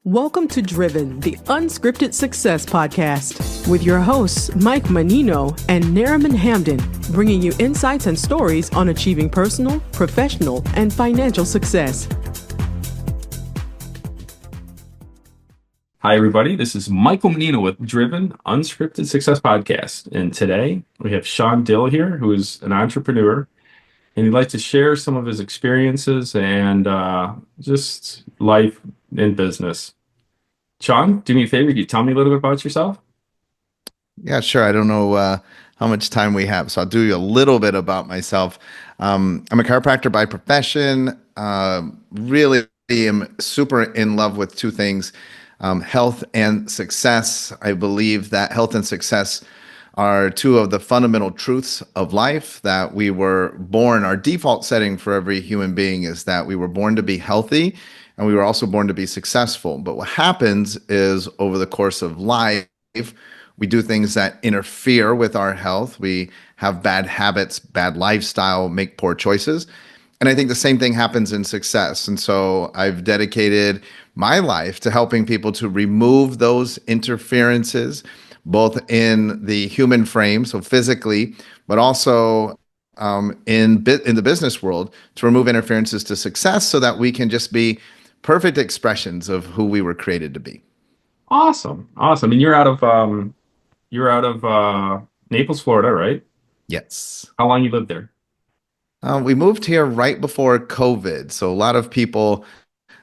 Welcome to Driven, the Unscripted Success podcast, with your hosts, Mike Manino and Nariman Hamden, bringing you insights and stories on achieving personal, professional, and financial success. Hi, everybody. This is Michael Menino with Driven Unscripted Success Podcast. And today we have Shawn Dill here, who is an entrepreneur, and he'd like to share some of his experiences and just life in business. Shawn, do me a favor. Can you tell me a little bit about yourself? Yeah, sure. I don't know how much time we have, so I'll do you a little bit about myself. I'm a chiropractor by profession. Really am super in love with two things, health and success. I believe that health and success are two of the fundamental truths of life, that we were born, our default setting for every human being is that we were born to be healthy, and we were also born to be successful. But what happens is over the course of life, we do things that interfere with our health. We have bad habits, bad lifestyle, make poor choices. And I think the same thing happens in success. And so I've dedicated my life to helping people to remove those interferences, both in the human frame, so physically, but also in the business world, to remove interferences to success so that we can just be perfect expressions of who we were created to be. Awesome. And you're out of Naples, Florida, right? Yes. How long you lived there? We moved here right before COVID. So a lot of people,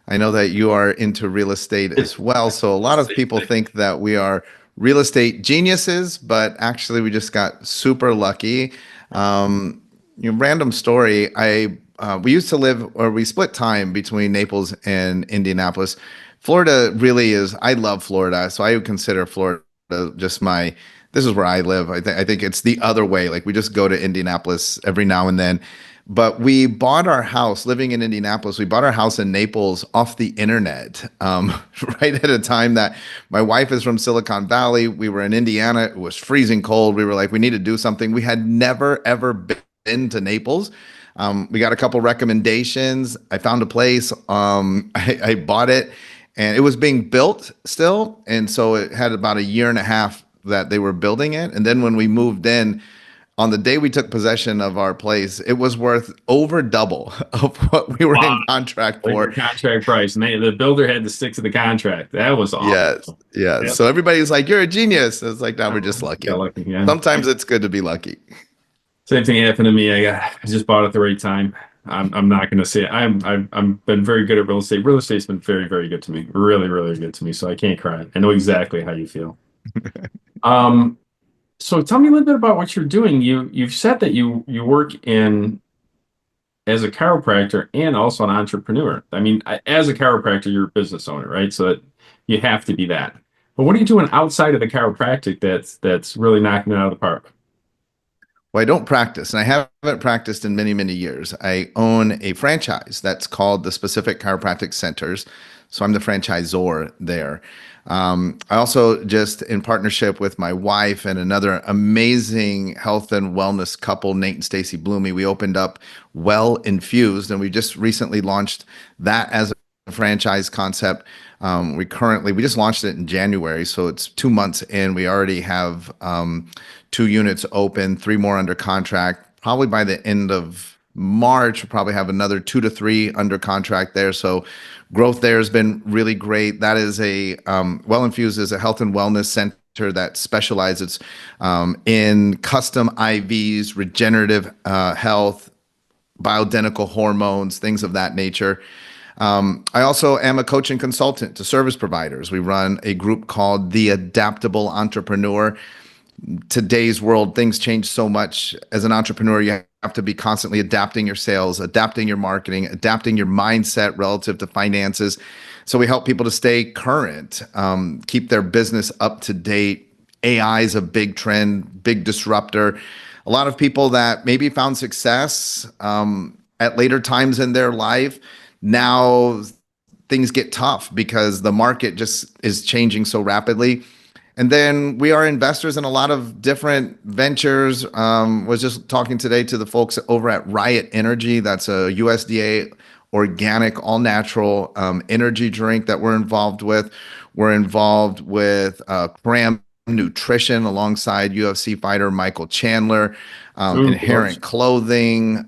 I know that you are into real estate as well. So a lot of people think that we are real estate geniuses, but actually we just got super lucky. Random story. We used to live, or we split time between Naples and Indianapolis. Florida really is, I love Florida. So I would consider Florida just this is where I live. I think it's the other way. Like we just go to Indianapolis every now and then. But we bought our house, living in Indianapolis, we bought our house in Naples off the internet, right at a time that my wife is from Silicon Valley. We were in Indiana. It was freezing cold. We were like, we need to do something. We had never, ever been to Naples. We got a couple recommendations. I found a place. I bought it, and it was being built still. And so it had about a year and a half that they were building it. And then when we moved in, on the day we took possession of our place, it was worth over double of what we were in contract for. Like contract price. And the builder had to stick to the contract. That was awesome. Yes. Yeah. Yep. So everybody's like, you're a genius. It's like, now we're just lucky. Yeah, lucky, yeah. Sometimes it's good to be lucky. Same thing happened to me. I just bought at the right time. I'm not going to say it. I've been very good at real estate. Real estate's been very, very good to me. Really, really good to me. So I can't cry. I know exactly how you feel. So tell me a little bit about what you're doing. You've said that you work as a chiropractor and also an entrepreneur. I mean, as a chiropractor, you're a business owner, right? So that you have to be that. But what are you doing outside of the chiropractic that's really knocking it out of the park? Well, I don't practice, and I haven't practiced in many, many years. I own a franchise that's called the Specific Chiropractic Centers. So I'm the franchisor there. I also, just in partnership with my wife and another amazing health and wellness couple, Nate and Stacy Bloomy, we opened up Well Infused, and we just recently launched that as a franchise concept. We just launched it in January, so it's 2 months in. We already have 2 units open, 3 more under contract. Probably by the end of March, we'll probably have another 2 to 3 under contract there. So growth there has been really great. That is Well Infused is a health and wellness center that specializes in custom IVs, regenerative health, bioidentical hormones, things of that nature. I also am a coach and consultant to service providers. We run a group called the Adaptable Entrepreneur. Today's world, things change so much. As an entrepreneur, you have to be constantly adapting your sales, adapting your marketing, adapting your mindset relative to finances. So we help people to stay current, keep their business up to date. AI is a big trend, big disruptor. A lot of people that maybe found success at later times in their life, now things get tough because the market just is changing so rapidly. And then we are investors in a lot of different ventures. Was just talking today to the folks over at Riot Energy. That's a USDA organic, all natural energy drink that we're involved with. We're involved with Cram Nutrition alongside UFC fighter Michael Chandler, Ooh, Inherent Clothing.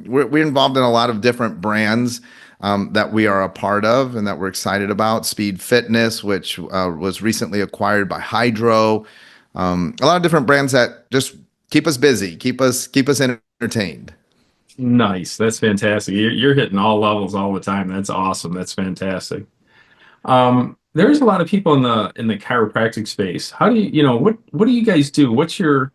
We're involved in a lot of different brands that we are a part of and that we're excited about. Speed Fitness, which was recently acquired by Hydro. A lot of different brands that just keep us busy, keep us entertained. nice. That's fantastic. You're hitting all levels all the time. That's awesome. That's fantastic. There's a lot of people in the chiropractic space. How do you know, what do you guys do? What's your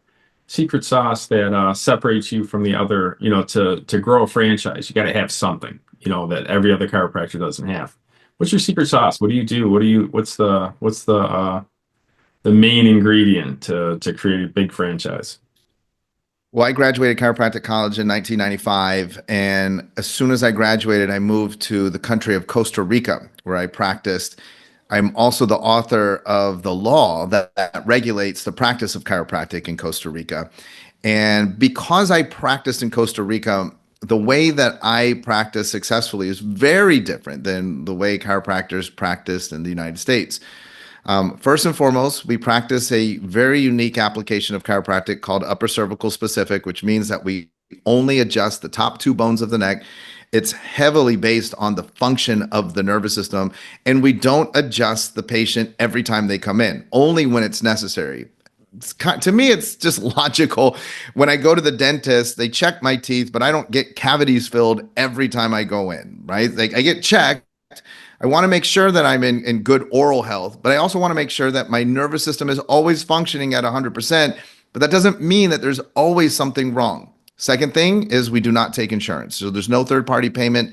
secret sauce that separates you from the other, to grow a franchise? You got to have something, that every other chiropractor doesn't have. What's your secret sauce? What do you do? What's the main ingredient to create a big franchise? Well, I graduated chiropractic college in 1995, and as soon as I graduated, I moved to the country of Costa Rica, where I practiced. I'm also the author of the law that regulates the practice of chiropractic in Costa Rica. And because I practiced in Costa Rica, the way that I practice successfully is very different than the way chiropractors practice in the United States. First and foremost, we practice a very unique application of chiropractic called upper cervical specific, which means that we only adjust the top two bones of the neck. It's heavily based on the function of the nervous system, and we don't adjust the patient every time they come in, only when it's necessary. To me, it's just logical. When I go to the dentist, they check my teeth, but I don't get cavities filled every time I go in, right? Like I get checked. I want to make sure that I'm in good oral health, but I also want to make sure that my nervous system is always functioning at 100%. But that doesn't mean that there's always something wrong. Second thing is we do not take insurance. So there's no third-party payment,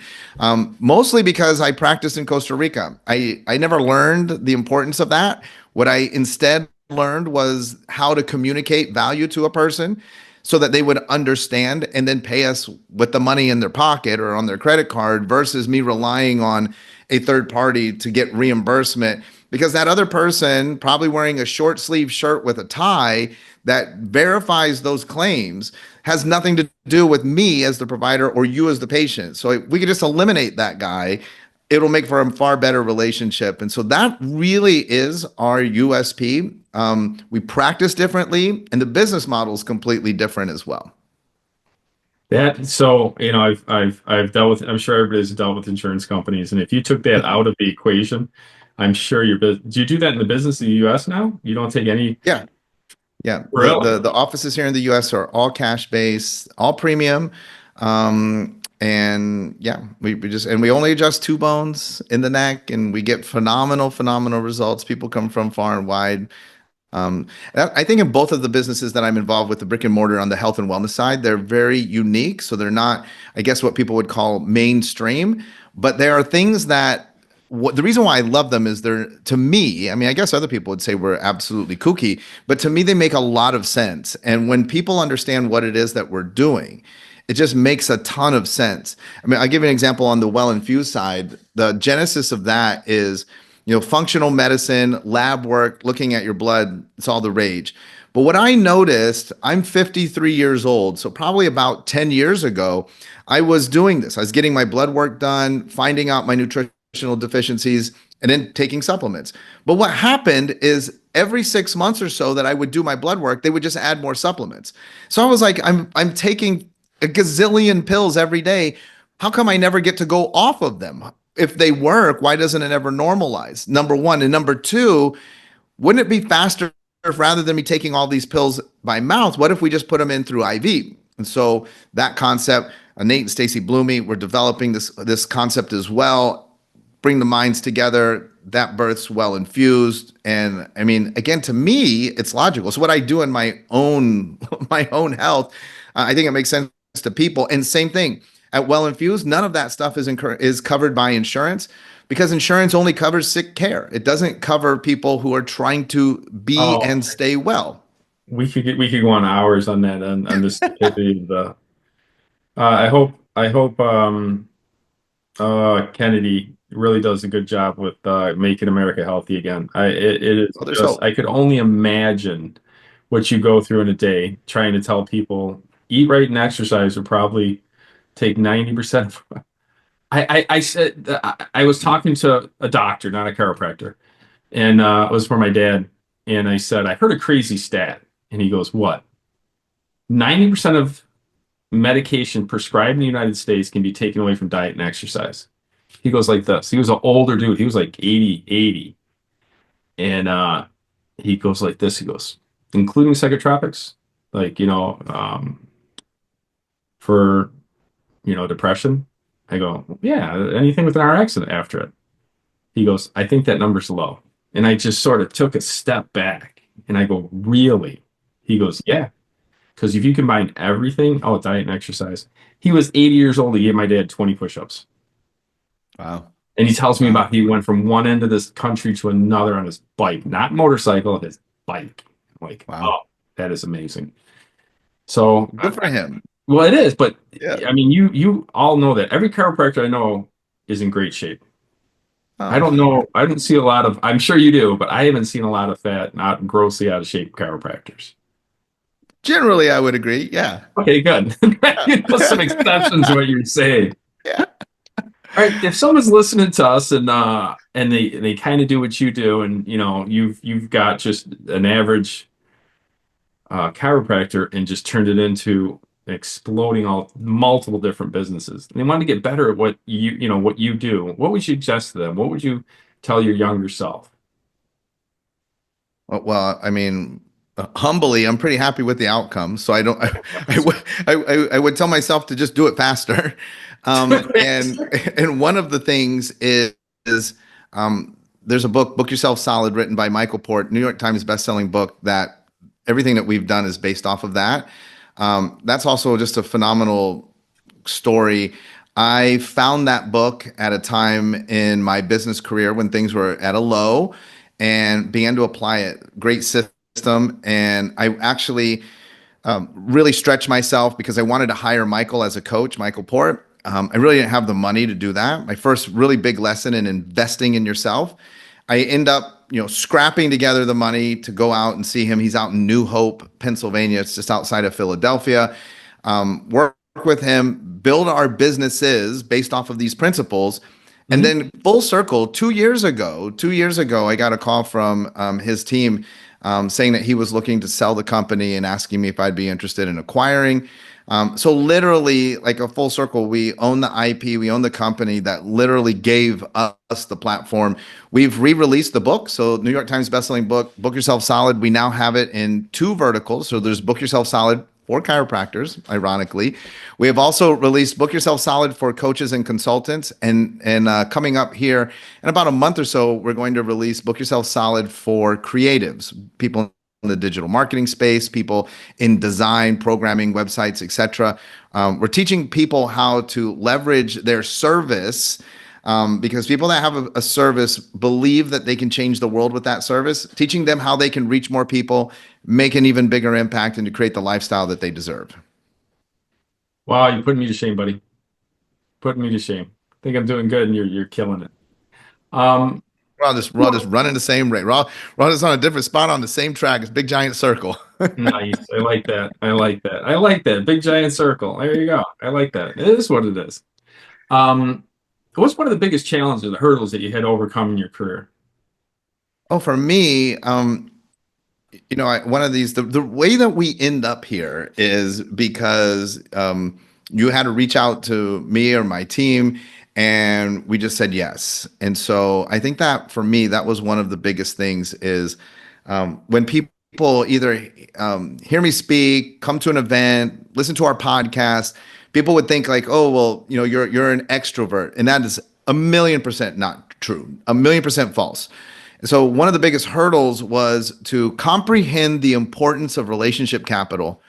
mostly because I practiced in Costa Rica. I never learned the importance of that. What I instead learned was how to communicate value to a person so that they would understand and then pay us with the money in their pocket or on their credit card versus me relying on a third party to get reimbursement, because that other person probably wearing a short sleeve shirt with a tie that verifies those claims has nothing to do with me as the provider or you as the patient. So if we could just eliminate that guy, it'll make for a far better relationship. And so that really is our USP. We practice differently, and the business model is completely different as well. I've dealt with. I'm sure everybody's dealt with insurance companies, and if you took that out of the equation, I'm sure your business. Do you do that in the business in the U.S. now? You don't take any. Yeah. Yeah. Really? The offices here in the US are all cash based, all premium. And yeah, we only adjust two bones in the neck, and we get phenomenal results. People come from far and wide. I think in both of the businesses that I'm involved with, the brick and mortar on the health and wellness side, they're very unique. So they're not, I guess, what people would call mainstream, but there are things that the reason why I love them is to me, I mean, I guess other people would say we're absolutely kooky, but to me, they make a lot of sense. And when people understand what it is that we're doing, it just makes a ton of sense. I mean, I'll give you an example on the Well Infused side. The genesis of that is, functional medicine, lab work, looking at your blood, it's all the rage. But what I noticed, I'm 53 years old, so probably about 10 years ago, I was doing this. I was getting my blood work done, finding out my nutritional deficiencies, and then taking supplements. But what happened is every 6 months or so that I would do my blood work, they would just add more supplements. So I was like, I'm taking a gazillion pills every day. How come I never get to go off of them? If they work, why doesn't it ever normalize? Number one. And number two, wouldn't it be faster if rather than me taking all these pills by mouth, what if we just put them in through IV? And so that concept, Nate and Stacy Bloomy, we're developing this concept as well. Bring the minds together. That births Well Infused. And I mean, again, to me, it's logical. So what I do in my own health, I think it makes sense to people. And same thing at Well Infused, none of that stuff is covered by insurance, because insurance only covers sick care. It doesn't cover people who are trying to be and stay well. We could go on hours on that on this. I hope Kennedy really does a good job with making America healthy again. It is just, I could only imagine what you go through in a day trying to tell people eat right and exercise would probably take 90% I said I was talking to a doctor, not a chiropractor, and it was for my dad. And I said, I heard a crazy stat, and he goes, "What? 90% of medication prescribed in the United States can be taken away from diet and exercise." He goes like this. He was an older dude. He was like 80. And he goes like this. He goes, including psychotropics, like, for, depression. I go, yeah, anything with an RX after it. He goes, I think that number's low. And I just sort of took a step back and I go, really? He goes, yeah. Because if you combine everything, diet and exercise. He was 80 years old. He gave my dad 20 push-ups. Wow. And he tells me about he went from one end of this country to another on his bike, not motorcycle, his bike. I'm like, wow, that is amazing. So good for him. Well, it is, but yeah. I mean, you all know that every chiropractor I know is in great shape. I don't know. I don't see a lot of, I'm sure you do, but I haven't seen a lot of fat, not grossly out of shape chiropractors. Generally, I would agree. Yeah. Okay, good. Some exceptions to what you're saying. Yeah. All right. If someone's listening to us and they kind of do what you do, and you've got just an average chiropractor and just turned it into exploding multiple different businesses, and they want to get better at what you do, what would you suggest to them? What would you tell your younger self? Well, I mean, humbly, I'm pretty happy with the outcome. So I don't. I would tell myself to just do it faster. And one of the things is there's a Book Yourself Solid, written by Michael Port, New York Times bestselling book, that everything that we've done is based off of that. That's also just a phenomenal story. I found that book at a time in my business career when things were at a low, and began to apply it. Great system. And I actually really stretched myself because I wanted to hire Michael as a coach, Michael Port. I really didn't have the money to do that. My first really big lesson in investing in yourself. I end up, scrapping together the money to go out and see him. He's out in New Hope, Pennsylvania. It's just outside of Philadelphia. Work with him, build our businesses based off of these principles. And then full circle, 2 years ago, I got a call from his team saying that he was looking to sell the company and asking me if I'd be interested in acquiring. So literally, like a full circle, we own the IP, we own the company that literally gave us the platform. We've re-released the book. So New York Times bestselling book, Book Yourself Solid. We now have it in 2 verticals. So there's Book Yourself Solid for chiropractors, ironically. We have also released Book Yourself Solid for coaches and consultants. And coming up here in about a month or so, we're going to release Book Yourself Solid for creatives, people in the digital marketing space, people in design, programming, websites, etc. We're teaching people how to leverage their service, because people that have a service believe that they can change the world with that service, teaching them how they can reach more people, make an even bigger impact, and to create the lifestyle that they deserve. Wow, you're putting me to shame, buddy. Putting me to shame. I think I'm doing good, and you're killing it. We're all just running the same rate. We're all just on a different spot on the same track. It's big giant circle. Nice. I like that. Big giant circle. There you go. I like that. It is what it is. What's one of the biggest challenges, the hurdles that you had to overcome in your career? Oh, for me, one of these, the way that we end up here is because you had to reach out to me or my team, and we just said yes. And so I think that for me, that was one of the biggest things is when people either hear me speak, come to an event, listen to our podcast, people would think like, oh, well, you're an extrovert. And that is 1,000,000% not true, 1,000,000% false. So one of the biggest hurdles was to comprehend the importance of relationship capital,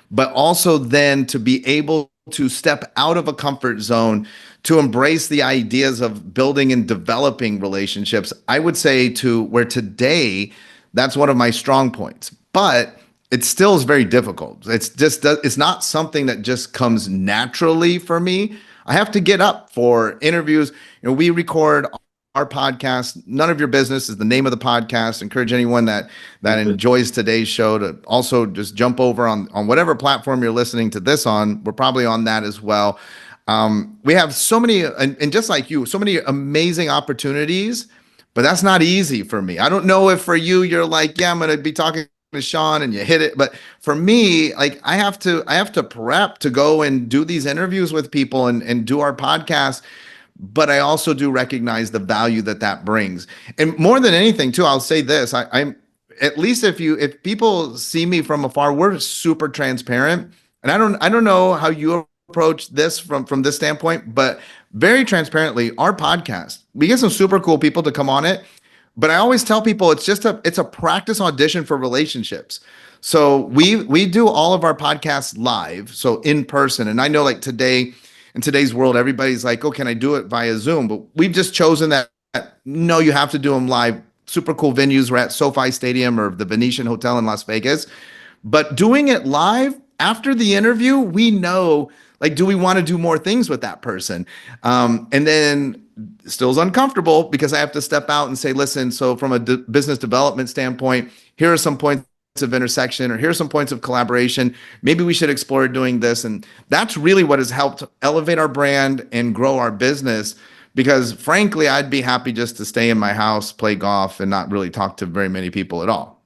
but also then to be able to step out of a comfort zone, to embrace the ideas of building and developing relationships. I would say to where today, that's one of my strong points, but it still is very difficult. It's not something that just comes naturally for me. I have to get up for interviews. We record our podcast. None of Your Business is the name of the podcast. Encourage anyone that enjoys today's show to also just jump over on whatever platform you're listening to this on. We're probably on that as well. We have so many, and just like you, so many amazing opportunities, but that's not easy for me. I don't know if for you, you're like, yeah, I'm going to be talking to Shawn and you hit it. But for me, like I have to prep to go and do these interviews with people and do our podcast. But I also do recognize the value that that brings. And more than anything too, I'll say this, I'm at least if people see me from afar, we're super transparent. And I don't know how you approach this from this standpoint, but very transparently, our podcast, we get some super cool people to come on it. But I always tell people it's a practice audition for relationships. So we do all of our podcasts live, so in person. And I know like today, in today's world, everybody's like, oh, can I do it via Zoom? But we've just chosen that no, you have to do them live. Super cool venues. We're at SoFi Stadium or the Venetian Hotel in Las Vegas. But doing it live after the interview, we know, like, do we want to do more things with that person? And then still is uncomfortable because I have to step out and say, listen, so from a business development standpoint, here are some points of intersection, or here's some points of collaboration. Maybe we should explore doing this. And that's really what has helped elevate our brand and grow our business. Because frankly, I'd be happy just to stay in my house, play golf, and not really talk to very many people at all.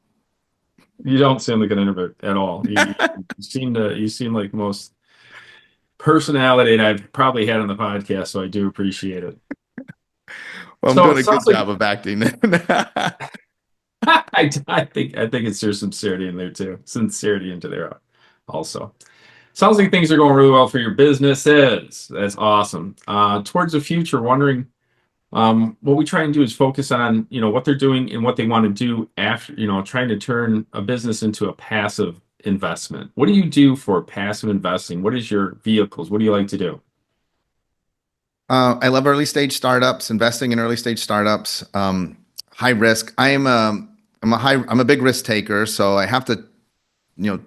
You don't seem like an introvert at all. You seem like the most personality that I've probably had on the podcast, so I do appreciate it. Well, I'm So doing it a good sounds like job of acting. I think it's there's sincerity in there too. Sincerity into there also. Sounds like things are going really well for your businesses. That's awesome. Towards the future, wondering what we try and do is focus on, what they're doing and what they want to do after, trying to turn a business into a passive investment. What do you do for passive investing? What is your vehicles? What do you like to do? I love early stage startups, investing in early stage startups. High risk. I'm a big risk taker, so I have to,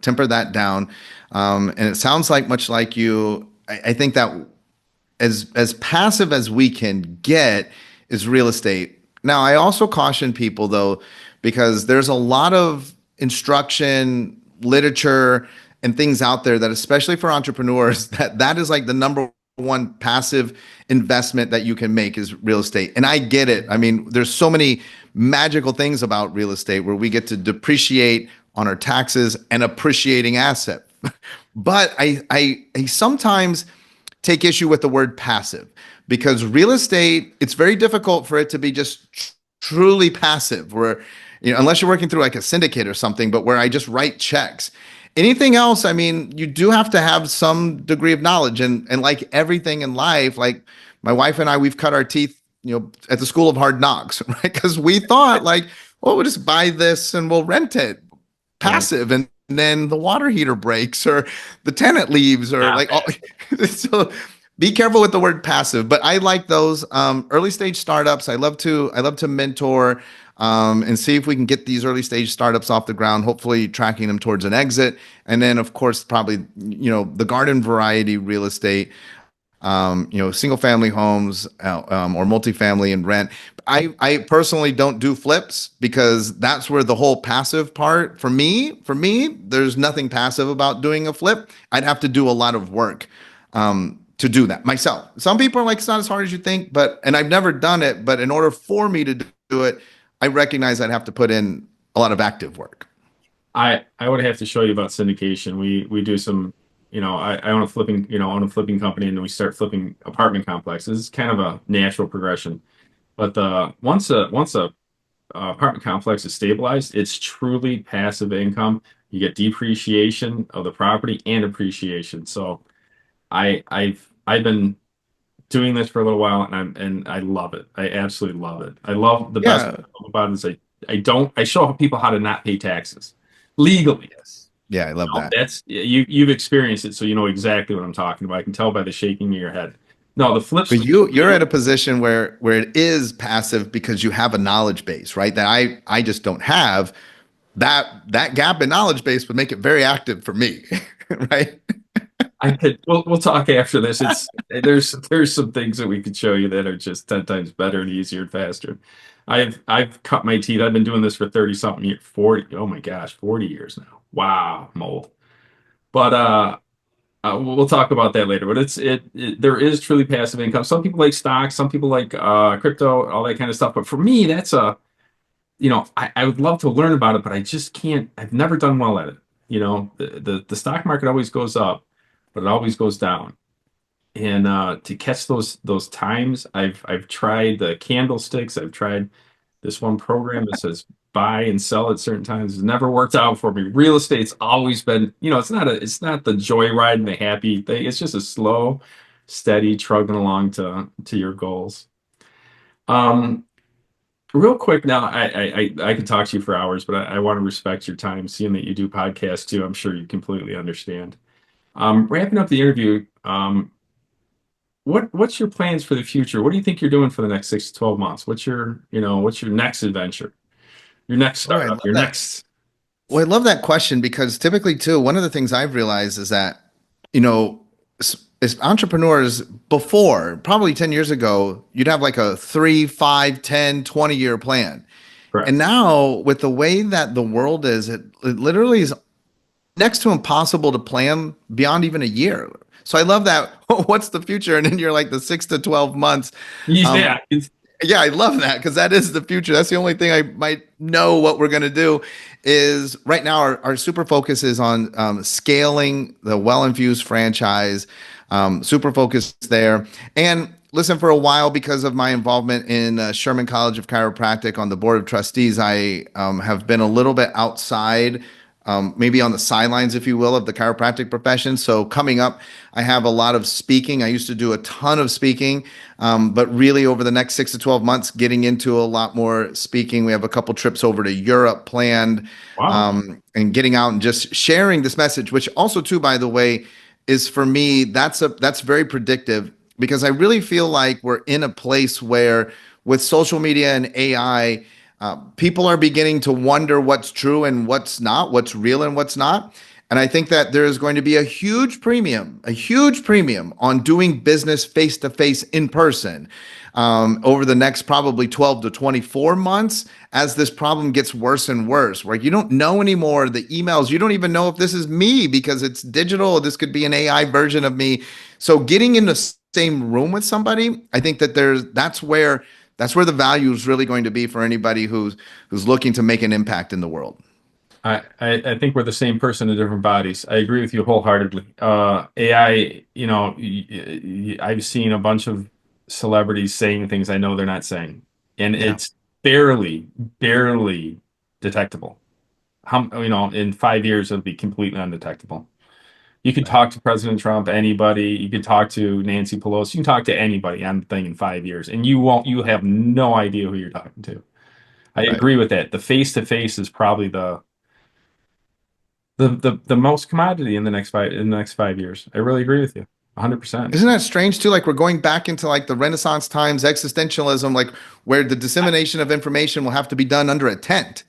temper that down. And it sounds like much like you, I think that as passive as we can get is real estate. Now, I also caution people though, because there's a lot of instruction, literature, and things out there that, especially for entrepreneurs, that is like the number one passive investment that you can make is real estate. And I get it. I mean, there's so many magical things about real estate where we get to depreciate on our taxes and appreciating asset. But I sometimes take issue with the word passive, because real estate, it's very difficult for it to be just truly passive, where, unless you're working through like a syndicate or something, but where I just write checks. Anything else, I mean, you do have to have some degree of knowledge, and like everything in life, like my wife and I, we've cut our teeth, at the school of hard knocks, right? Because we thought like, well, we'll just buy this and we'll rent it, passive, and then the water heater breaks or the tenant leaves or so be careful with the word passive. But I like those early stage startups. I love to mentor and see if we can get these early stage startups off the ground, hopefully tracking them towards an exit. And then of course, probably, the garden variety real estate, single family homes or multifamily and rent. I personally don't do flips, because that's where the whole passive part for me, there's nothing passive about doing a flip. I'd have to do a lot of work to do that myself. Some people are like, it's not as hard as you think, and I've never done it, but in order for me to do it, I recognize I'd have to put in a lot of active work. I would have to show you about syndication. We do some, I own a flipping company, and then we start flipping apartment complexes. It's kind of a natural progression. But once a apartment complex is stabilized, it's truly passive income. You get depreciation of the property and appreciation. So I've been doing this for a little while, and I love it. I absolutely love it. I love the best Yeah. part about it is I show people how to not pay taxes legally. Yes. Yeah, I love that. That's you've experienced it, so you know exactly what I'm talking about. I can tell by the shaking of your head. No, the flip But side. you're at a position where it is passive because you have a knowledge base, right? That I just don't have. That gap in knowledge base would make it very active for me, right? We'll talk after this. There's some things that we could show you that are just 10 times better and easier and faster. I've cut my teeth. I've been doing this for 30 something years, 40. Oh my gosh, 40 years now. Wow, I'm old. But we'll talk about that later, but there is truly passive income. Some people like stocks, some people like crypto, all that kind of stuff. But for me, I would love to learn about it, but I just can't. I've never done well at it. The stock market always goes up, but it always goes down. And to catch those times, I've tried the candlesticks. I've tried this one program that says buy and sell at certain times. It's never worked out for me. Real estate's always been, it's not the joyride and the happy thing. It's just a slow, steady trugging along to your goals. Um, Real quick now, I could talk to you for hours, but I want to respect your time, seeing that you do podcasts too. I'm sure you completely understand. Wrapping up the interview, what's your plans for the future? What do you think you're doing for the next 6 to 12 months? What's your next adventure? Your next Oh, I startup, love your that. next. Well, I love that question because typically, too, one of the things I've realized is that, you know, as entrepreneurs before, probably 10 years ago, you'd have like a 3, 5, 10, 20-year plan. And Correct. now, with the way that the world is, it literally is next to impossible to plan beyond even a year. So I love that. What's the future? And then you're like the 6 to 12 months. Um, Yeah. yeah, I love that because that is the future. That's the only thing I might know what we're going to do is right now our super focus is on scaling the Well Infused franchise, super focused there. And listen, for a while, because of my involvement in Sherman College of Chiropractic on the board of trustees, I have been a little bit outside, maybe on the sidelines, if you will, of the chiropractic profession. So coming up, I have a lot of speaking. I used to do a ton of speaking, but really over the next 6 to 12 months, getting into a lot more speaking. We have a couple trips over to Europe planned, Wow. and getting out and just sharing this message, which also, too, by the way, is for me, that's very predictive because I really feel like we're in a place where with social media and AI, people are beginning to wonder what's true and what's not, what's real and what's not. And I think that there is going to be a huge premium on doing business face to face in person over the next probably 12 to 24 months as this problem gets worse and worse, where you don't know anymore the emails. You don't even know if this is me because it's digital. This could be an AI version of me. So getting in the same room with somebody, I think that that's where the value is really going to be for anybody who's looking to make an impact in the world. I think we're the same person in different bodies. I agree with you wholeheartedly. AI, I've seen a bunch of celebrities saying things I know they're not saying, and Yeah, it's barely detectable. In 5 years, it'll be completely undetectable. You could right. talk to President Trump, anybody. You could talk to Nancy Pelosi. You can talk to anybody on the thing in 5 years, and you have no idea who you're talking to. I Right. agree with that. The face to face is probably the most commodity in the next 5 years. I really agree with you, 100%. Isn't that strange too? Like we're going back into like the Renaissance times, existentialism, like where the dissemination of information will have to be done under a tent.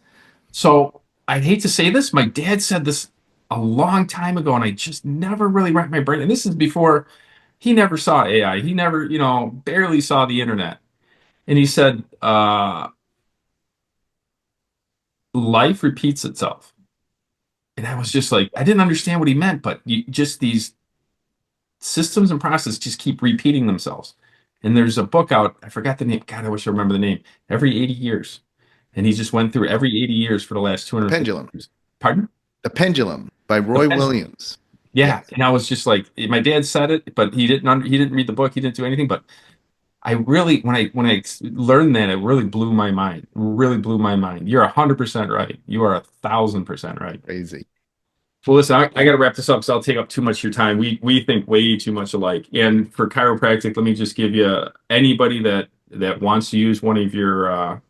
So I'd hate to say this. My dad said this a long time ago, and I just never really wrapped my brain. And this is before he never saw AI. He never, barely saw the internet. And he said, life repeats itself. And I was just like, I didn't understand what he meant, but just these systems and processes just keep repeating themselves. And there's a book out, I forgot the name. God, I wish I remember the name. Every 80 years. And he just went through every 80 years for the last The 250 Pendulum. years. Pardon? The Pendulum by The Roy pendulum. Williams. Yeah. Yes. And I was just like, my dad said it, but he didn't read the book. He didn't do anything. But I really, when I learned that, it really blew my mind. Really blew my mind. You're 100% right. You are 1,000% right. Crazy. Well, listen, I got to wrap this up because I'll take up too much of your time. We think way too much alike. And for chiropractic, let me just give you anybody that wants to use one of your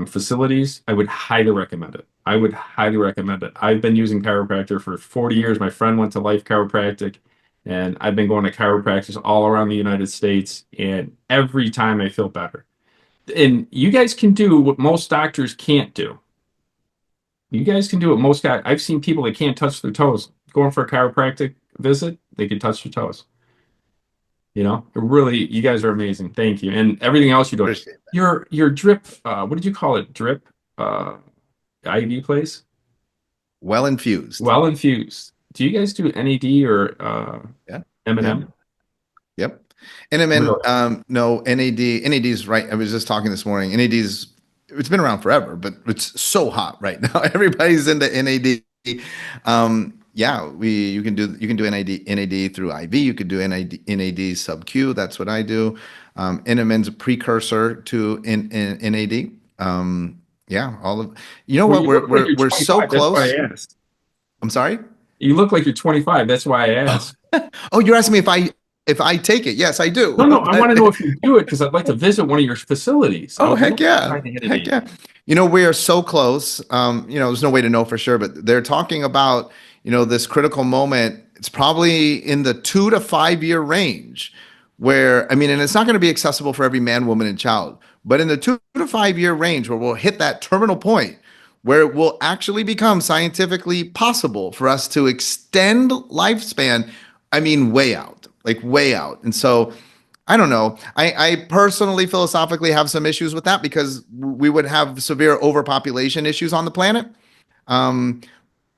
facilities. I would highly recommend it. I would highly recommend it. I've been using chiropractor for 40 years. My friend went to Life Chiropractic, and I've been going to chiropractors all around the United States. And every time I feel better. And you guys can do what most doctors can't do. You guys can do what most guys. I've seen people that can't touch their toes going for a chiropractic visit. They can touch their toes. Really, you guys are amazing. Thank you, and everything else you're doing. Appreciate that. Your drip. What did you call it? Drip. IV place. Well infused. Well infused. do you guys do NAD or Yeah. M&M? Yep. NMN, Really? no, NAD is right. I was just talking this morning. It's been around forever, but it's so hot right now. Everybody's into NAD. Yeah, you can do NAD through IV. You could do NAD sub Q. That's what I do. NMN's a precursor to NAD. Yeah, you know Well, what? you look like you're We're so 25. That's why close. I asked. I'm sorry. You look like you're 25. That's why I Oh, asked. oh, you're asking me if I take it? Yes, I do. No, I want to But know if you do it because I'd like to visit one of your facilities. oh, I heck don't yeah. try to hit Heck it. yeah. We are so close. There's no way to know for sure, but they're talking about, this critical moment. It's probably in the 2 to 5 year range where, and it's not going to be accessible for every man, woman, and child, but in the 2 to 5 year range where we'll hit that terminal point where it will actually become scientifically possible for us to extend lifespan. Way out, like way out. And so, I don't know. I personally, philosophically, have some issues with that because we would have severe overpopulation issues on the planet. Um,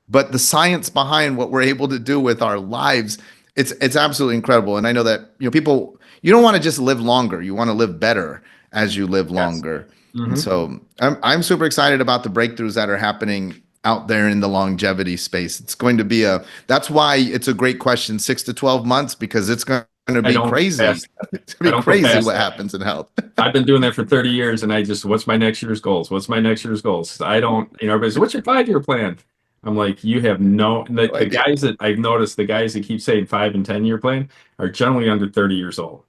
but the science behind what we're able to do with our lives, it's absolutely incredible. And I know that people, you don't want to just live longer. You want to live better as you live Yes. longer. And Hmm. so I'm super excited about the breakthroughs that are happening out there in the longevity space. It's going to be that's why it's a great question, 6 to 12 months, because it's going to I be don't crazy. pass. It's I going to be don't go crazy past what that. happens in health. I've been doing that for 30 years and what's my next year's goals? What's my next year's goals? I don't, everybody says, what's your 5 year plan? I'm like, you have No the idea. guys that I've noticed, the guys that keep saying 5 and 10 year plan are generally under 30 years old.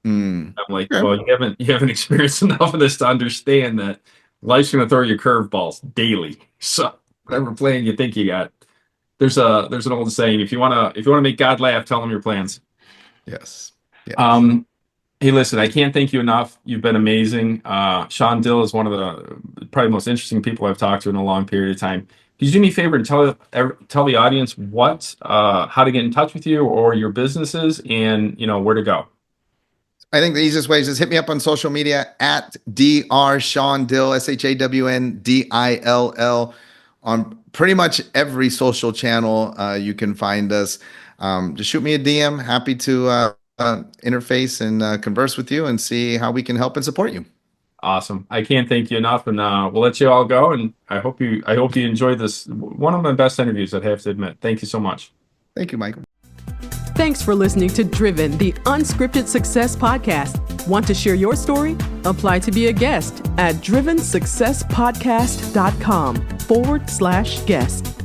Mm. I'm like, Okay. well, you haven't experienced enough of this to understand that life's going to throw you curveballs daily. So whatever plan you think you got, there's an old saying, if you want to make God laugh, tell him your plans. Yes. Yes. Um, Hey, listen, I can't thank you enough. You've been amazing. Shawn Dill is one of the probably most interesting people I've talked to in a long period of time. Could you do me a favor and tell the audience how to get in touch with you or your businesses and where to go? I think the easiest way is just hit me up on social media at Dr. Shawn Dill, ShawnDill, on pretty much every social channel. You can find us. Just shoot me a DM. Happy to interface and converse with you and see how we can help and support you. Awesome. I can't thank you enough, and we'll let you all go. And I hope you enjoyed this. One of my best interviews, I'd have to admit. Thank you so much. Thank you, Michael. Thanks for listening to Driven, the Unscripted Success Podcast. Want to share your story? Apply to be a guest at drivensuccesspodcast.com/guest.